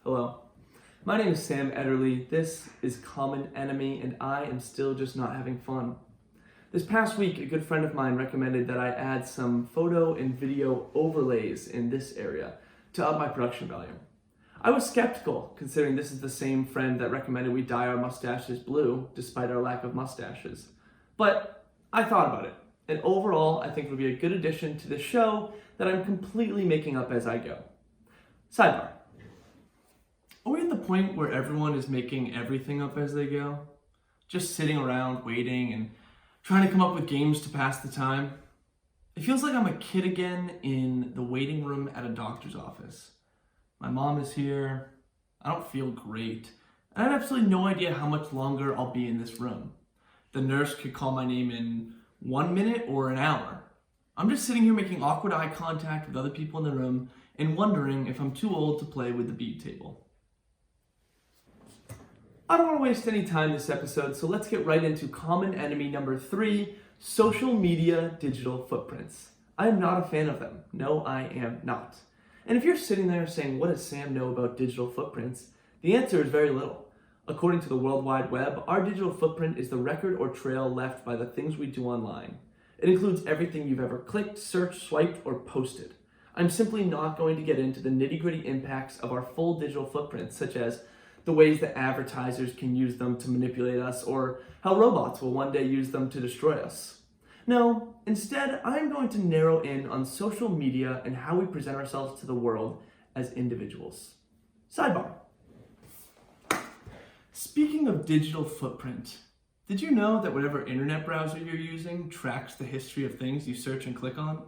Hello, my name is Sam Ederle. This is Common Enemy, and I am still just not having fun. This past week, a good friend of mine recommended that I add some photo and video overlays in this area to up my production value. I was skeptical, considering this is the same friend that recommended we dye our mustaches blue, despite our lack of mustaches. But I thought about it, and overall, I think it would be a good addition to the show that I'm completely making up as I go. Sidebar. Are we at the point where everyone is making everything up as they go? Just sitting around waiting and trying to come up with games to pass the time? It feels like I'm a kid again in the waiting room at a doctor's office. My mom is here, I don't feel great, and I have absolutely no idea how much longer I'll be in this room. The nurse could call my name in 1 minute or an hour. I'm just sitting here making awkward eye contact with other people in the room and wondering if I'm too old to play with the bead table. I don't want to waste any time this episode, so let's get right into common enemy number 3, social media digital footprints. I am not a fan of them. No, I am not. And if you're sitting there saying, what does Sam know about digital footprints? The answer is very little. According to the World Wide Web, our digital footprint is the record or trail left by the things we do online. It includes everything you've ever clicked, searched, swiped, or posted. I'm simply not going to get into the nitty-gritty impacts of our full digital footprints, such as the ways that advertisers can use them to manipulate us, or how robots will one day use them to destroy us. No, instead, I'm going to narrow in on social media and how we present ourselves to the world as individuals. Sidebar. Speaking of digital footprint, did you know that whatever internet browser you're using tracks the history of things you search and click on?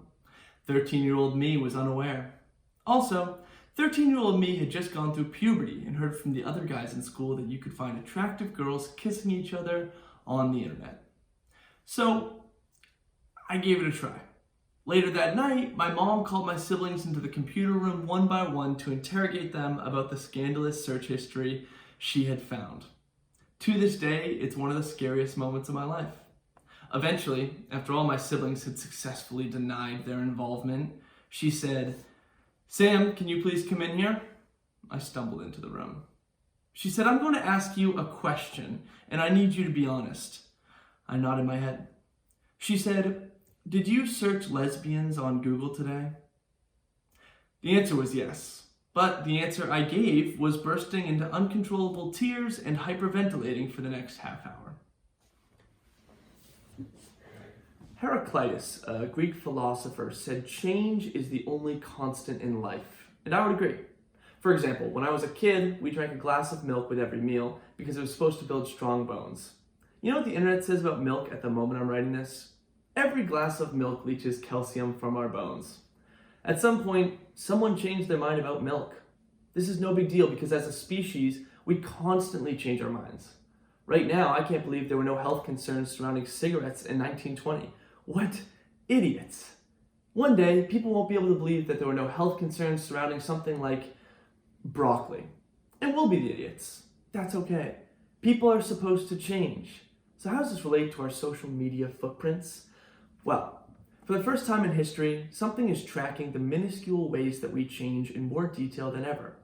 13-year-old me was unaware. Also, 13-year-old me had just gone through puberty and heard from the other guys in school that you could find attractive girls kissing each other on the internet. So, I gave it a try. Later that night, my mom called my siblings into the computer room one by one to interrogate them about the scandalous search history she had found. To this day, it's one of the scariest moments of my life. Eventually, after all my siblings had successfully denied their involvement, she said, "Sam, can you please come in here?" I stumbled into the room. She said, "I'm going to ask you a question, and I need you to be honest." I nodded my head. She said, "Did you search lesbians on Google today?" The answer was yes, but the answer I gave was bursting into uncontrollable tears and hyperventilating for the next half hour. Heraclitus, a Greek philosopher, said change is the only constant in life, and I would agree. For example, when I was a kid, we drank a glass of milk with every meal because it was supposed to build strong bones. You know what the internet says about milk at the moment I'm writing this? Every glass of milk leaches calcium from our bones. At some point, someone changed their mind about milk. This is no big deal because as a species, we constantly change our minds. Right now, I can't believe there were no health concerns surrounding cigarettes in 1920. What idiots. One day, people won't be able to believe that there were no health concerns surrounding something like broccoli. And we'll be the idiots. That's okay. People are supposed to change. So how does this relate to our social media footprints? Well, for the first time in history, something is tracking the minuscule ways that we change in more detail than ever.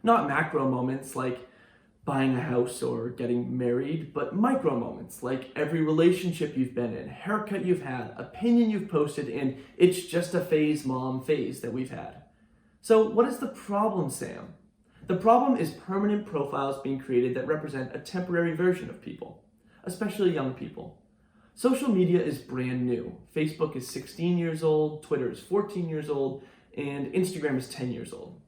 Not macro moments like buying a house or getting married, but micro moments like every relationship you've been in, haircut you've had, opinion you've posted, and it's just a phase, mom phase that we've had. So what is the problem, Sam? The problem is permanent profiles being created that represent a temporary version of people, especially young people. Social media is brand new. Facebook is 16 years old, Twitter is 14 years old, and Instagram is 10 years old.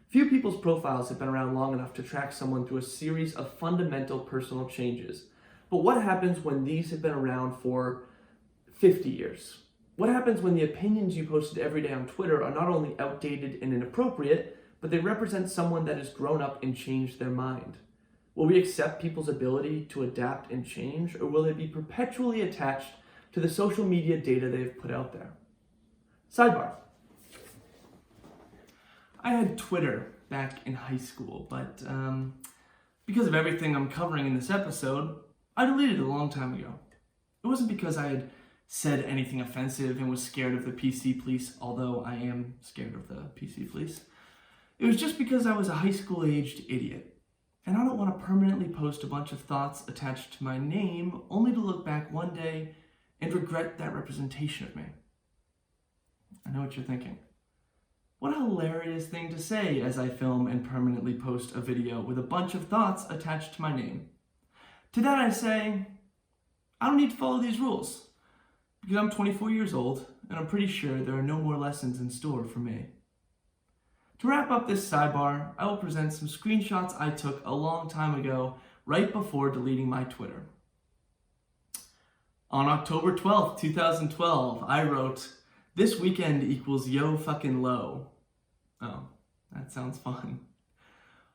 Few people's profiles have been around long enough to track someone through a series of fundamental personal changes. But what happens when these have been around for 50 years? What happens when the opinions you posted every day on Twitter are not only outdated and inappropriate, but they represent someone that has grown up and changed their mind? Will we accept people's ability to adapt and change, or will they be perpetually attached to the social media data they've put out there? Sidebar. I had Twitter back in high school, but because of everything I'm covering in this episode, I deleted it a long time ago. It wasn't because I had said anything offensive and was scared of the PC police, although I am scared of the PC police. It was just because I was a high school aged idiot. And I don't want to permanently post a bunch of thoughts attached to my name only to look back one day and regret that representation of me. I know what you're thinking. What a hilarious thing to say as I film and permanently post a video with a bunch of thoughts attached to my name. To that I say, I don't need to follow these rules because I'm 24 years old and I'm pretty sure there are no more lessons in store for me. To wrap up this sidebar, I will present some screenshots I took a long time ago, right before deleting my Twitter. On October 12th, 2012, I wrote, "This weekend equals yo fucking low." Oh, that sounds fun.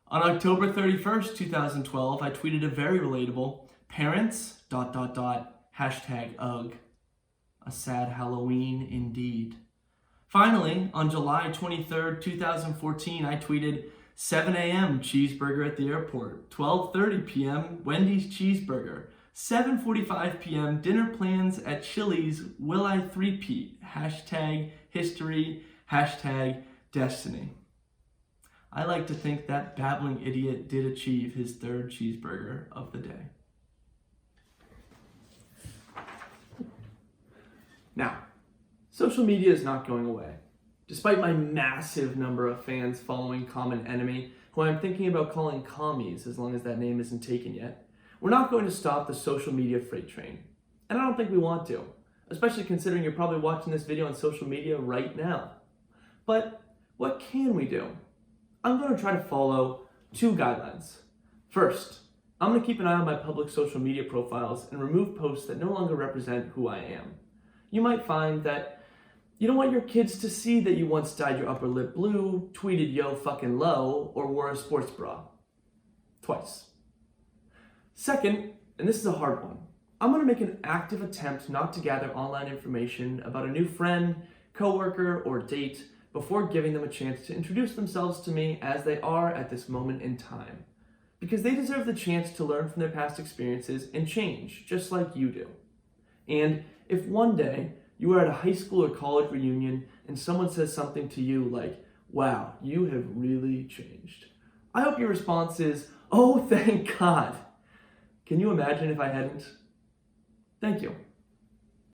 On October 31st, 2012, I tweeted a very relatable, "Parents, .. #ugh. A sad Halloween indeed." Finally, on July 23rd, 2014, I tweeted, 7 a.m. cheeseburger at the airport, 12:30 p.m. Wendy's cheeseburger, 7:45 p.m. dinner plans at Chili's, will I three-peat, #history, #destiny. I like to think that babbling idiot did achieve his third cheeseburger of the day. Now, social media is not going away. Despite my massive number of fans following Common Enemy, who I'm thinking about calling commies as long as that name isn't taken yet, we're not going to stop the social media freight train. And I don't think we want to, especially considering you're probably watching this video on social media right now. But what can we do? I'm going to try to follow two guidelines. First, I'm going to keep an eye on my public social media profiles and remove posts that no longer represent who I am. You might find that you don't want your kids to see that you once dyed your upper lip blue, tweeted yo fucking low, or wore a sports bra. Twice. Second, and this is a hard one, I'm going to make an active attempt not to gather online information about a new friend, coworker, or date before giving them a chance to introduce themselves to me as they are at this moment in time. Because they deserve the chance to learn from their past experiences and change, just like you do. And if one day you are at a high school or college reunion and someone says something to you like, "Wow, you have really changed," I hope your response is, "Oh, thank God." Can you imagine if I hadn't? Thank you.